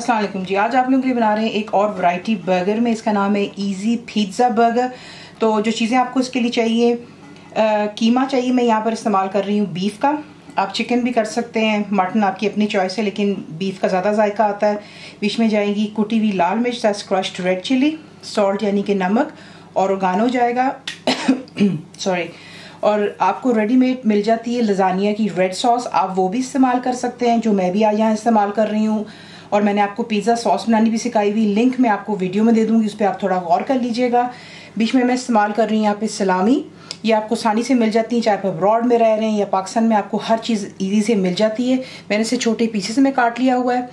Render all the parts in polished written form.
अस्सलाम वालेकुम जी। आज आप लोगों के लिए बना रहे हैं एक और वैरायटी बर्गर में। इसका नाम है इजी पिज़्ज़ा बर्गर। तो जो चीज़ें आपको इसके लिए चाहिए, कीमा चाहिए। मैं यहाँ पर इस्तेमाल कर रही हूँ बीफ का। आप चिकन भी कर सकते हैं, मटन आपकी अपनी चॉइस है, लेकिन बीफ का ज़्यादा जायका आता है। बीच में जाएगी कुटी हुई लाल मिर्च, that's crushed red chilli, salt यानी कि नमक, और ओरेगानो जाएगा सॉरी। और आपको रेडीमेड मिल जाती है लजानिया की रेड सॉस, आप वो भी इस्तेमाल कर सकते हैं, जो मैं भी आज यहाँ इस्तेमाल कर रही हूँ। और मैंने आपको पिज़्ज़ा सॉस बनानी भी सिखाई हुई, लिंक मैं आपको वीडियो में दे दूँगी, उस पर आप थोड़ा गौर कर लीजिएगा। बीच में मैं इस्तेमाल कर रही हूँ यहाँ पे सलामी। ये आपको आसानी से मिल जाती है, चाहे आप अब्रॉड में रह रहे हैं या पाकिस्तान में, आपको हर चीज़ ईजी से मिल जाती है। मैंने इसे छोटे पीसेस में काट लिया हुआ है।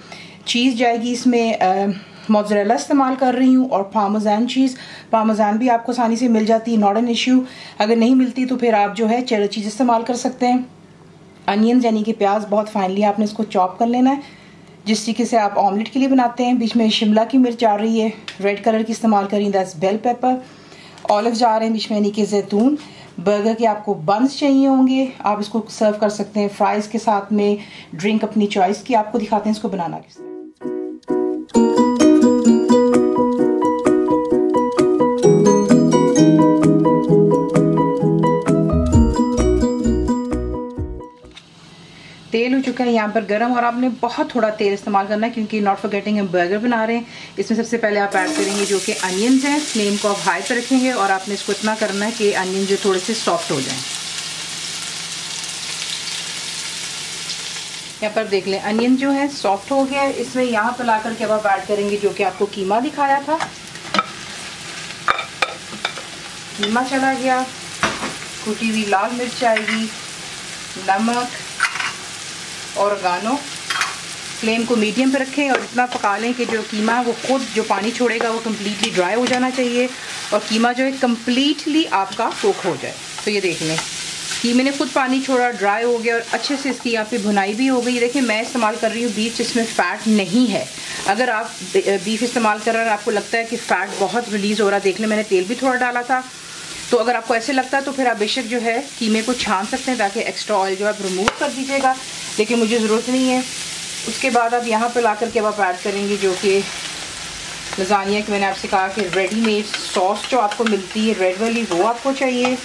चीज़ जाएगी इसमें मोज़रेला इस्तेमाल कर रही हूँ, और पार्मेज़ान चीज़। पार्मेज़ान भी आपको आसानी से मिल जाती है, नॉट एन इश्यू। अगर नहीं मिलती तो फिर आप जो है चेडर चीज़ इस्तेमाल कर सकते हैं। अनियन यानी कि प्याज बहुत फाइनली आपने इसको चॉप कर लेना है, जिस तरीके से आप ऑमलेट के लिए बनाते हैं। बीच में शिमला की मिर्च जा रही है, रेड कलर की इस्तेमाल करें, दैट्स बेल पेपर। ऑलिव जा रहे हैं बीच में यानी कि जैतून। बर्गर के आपको बंस चाहिए होंगे, आप इसको सर्व कर सकते हैं फ्राइज़ के साथ में, ड्रिंक अपनी चॉइस की। आपको दिखाते हैं इसको बनाना किस तरह। तेल हो चुका है यहाँ पर गरम, और आपने बहुत थोड़ा तेल इस्तेमाल करना है, क्योंकि नॉट फॉरगेटिंग हम बर्गर बना रहे हैं। इसमें सबसे पहले आप ऐड करेंगे जो कि अनियंस हैं। फ्लेम को आप हाई पर रखेंगे, और आपने इसको इतना करना है कि अनियन जो थोड़े से सॉफ्ट हो जाएं। यहाँ पर देख लें अनियन जो है सॉफ्ट हो गया है। इसमें यहाँ पर ला करके अब आप ऐड करेंगे जो कि आपको कीमा दिखाया था। कीमा चला गया, कुटी हुई लाल मिर्च आएगी, नमक और ओरेगानो। फ्लेम को मीडियम पे रखें और इतना पका लें कि जो कीमा है वो खुद जो पानी छोड़ेगा वो कम्प्लीटली ड्राई हो जाना चाहिए, और कीमा जो है कम्प्लीटली आपका कुक हो जाए। तो ये देख लें कीमे ने खुद पानी छोड़ा, ड्राई हो गया, और अच्छे से इसकी यहाँ पे भुनाई भी हो गई। देखिए मैं इस्तेमाल कर रही हूँ बीफ जिसमें फ़ैट नहीं है। अगर आप बीफ इस्तेमाल कर रहे हैं, आपको लगता है कि फ़ैट बहुत रिलीज़ हो रहा है, देख लें मैंने तेल भी थोड़ा डाला था, तो अगर आपको ऐसे लगता है तो फिर आप बेशक जो है कीमे को छान सकते हैं, ताकि एक्स्ट्रा ऑयल जो है आप रिमूव कर दीजिएगा, लेकिन मुझे ज़रूरत नहीं है। उसके बाद अब यहाँ पर ला करके अब आप ऐड करेंगे जो कि लजानिया की मैंने आपसे कहा कि रेडीमेड सॉस जो आपको मिलती है रेड वाली, वो आपको चाहिए।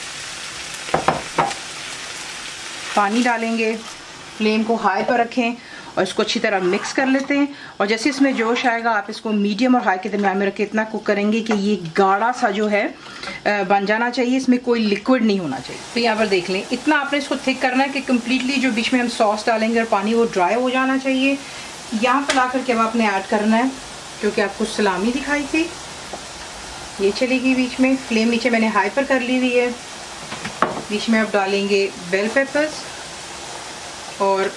पानी डालेंगे, फ्लेम को हाई पर रखें और इसको अच्छी तरह मिक्स कर लेते हैं। और जैसे इसमें जोश आएगा आप इसको मीडियम और हाई के दरम्यान में रख के इतना कुक करेंगे कि ये गाढ़ा सा जो है बन जाना चाहिए, इसमें कोई लिक्विड नहीं होना चाहिए। तो यहाँ पर देख लें इतना आपने इसको थिक करना है कि कम्प्लीटली जो बीच में हम सॉस डालेंगे और पानी वो ड्राई हो जाना चाहिए। यहाँ पर ला करके अब आपने ऐड करना है जो कि आपको सलामी दिखाई थी, ये चलेगी बीच में। फ्लेम नीचे मैंने हाई पर कर ली हुई है। बीच में आप डालेंगे बेल पेपर्स और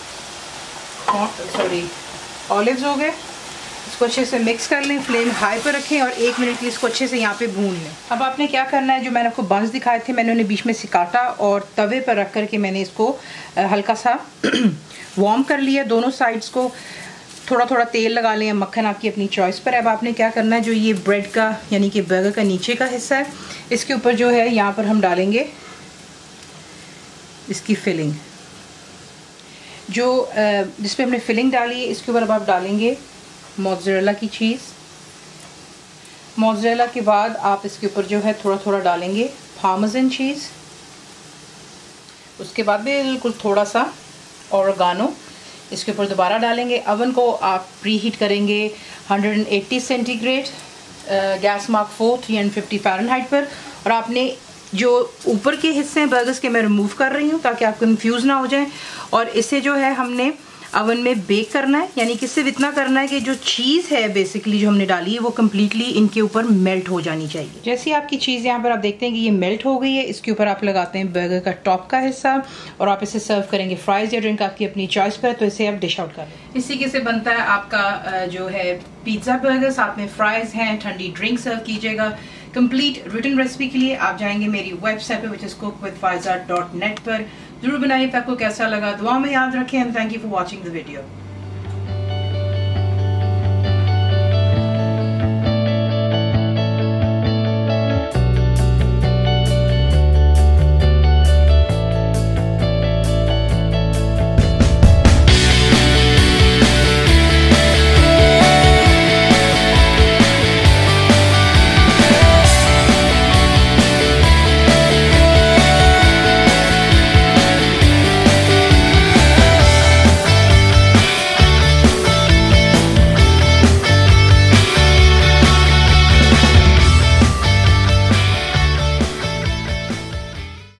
ऑलिव्स हो गए। इसको अच्छे से मिक्स कर लें, फ्लेम हाई पर रखें और 1 मिनट के लिए इसको अच्छे से यहाँ पे भून लें। अब आपने क्या करना है, जो मैंने आपको बंस दिखाए थे मैंने उन्हें बीच में से काटा और तवे पर रख कर के मैंने इसको हल्का सा वार्म कर लिया। दोनों साइड्स को थोड़ा थोड़ा तेल लगा लें, मक्खन आपकी अपनी चॉइस पर। अब आपने क्या करना है, जो ये ब्रेड का यानी कि बर्गर का नीचे का हिस्सा है, इसके ऊपर जो है यहाँ पर हम डालेंगे इसकी फिलिंग, जो जिस पे हमने फिलिंग डाली है इसके ऊपर अब आप डालेंगे मोज़रेला की चीज़। मोज़रेला के बाद आप इसके ऊपर जो है थोड़ा थोड़ा डालेंगे पार्मेज़न चीज़। उसके बाद बिल्कुल थोड़ा सा ओरेगानो इसके ऊपर दोबारा डालेंगे। अवन को आप प्री हीट करेंगे 180 सेंटीग्रेड, गैस मार्क 4 350 फ़ारेनहाइट पर। और आपने जो ऊपर के हिस्से हैं बर्गर्स के मैं रिमूव कर रही हूँ ताकि आप कंफ्यूज ना हो जाएं। और इसे जो है हमने अवन में बेक करना है, यानी कि सिर्फ इतना करना है कि जो चीज़ है बेसिकली जो हमने डाली है वो कम्प्लीटली इनके ऊपर मेल्ट हो जानी चाहिए। जैसे आपकी चीज़ यहाँ पर आप देखते हैं कि ये मेल्ट हो गई है, इसके ऊपर आप लगाते हैं बर्गर का टॉप का हिस्सा और आप इसे सर्व करेंगे। फ्राइज़ या ड्रिंक आपकी अपनी चॉइस पर है, तो इसे आप डिश आउट कर लें। इस तरीके से बनता है आपका जो है पिज़्ज़ा बर्गर, साथ में फ्राइज़ हैं, ठंडी ड्रिंक सर्व कीजिएगा। कंप्लीट रिटन रेसिपी के लिए आप जाएंगे मेरी वेबसाइट पे, विच इज़ cookwithfaiza.net पर। जरूर बनाइए, आपको कैसा लगा दुआ में याद रखें। And thank you for watching the video.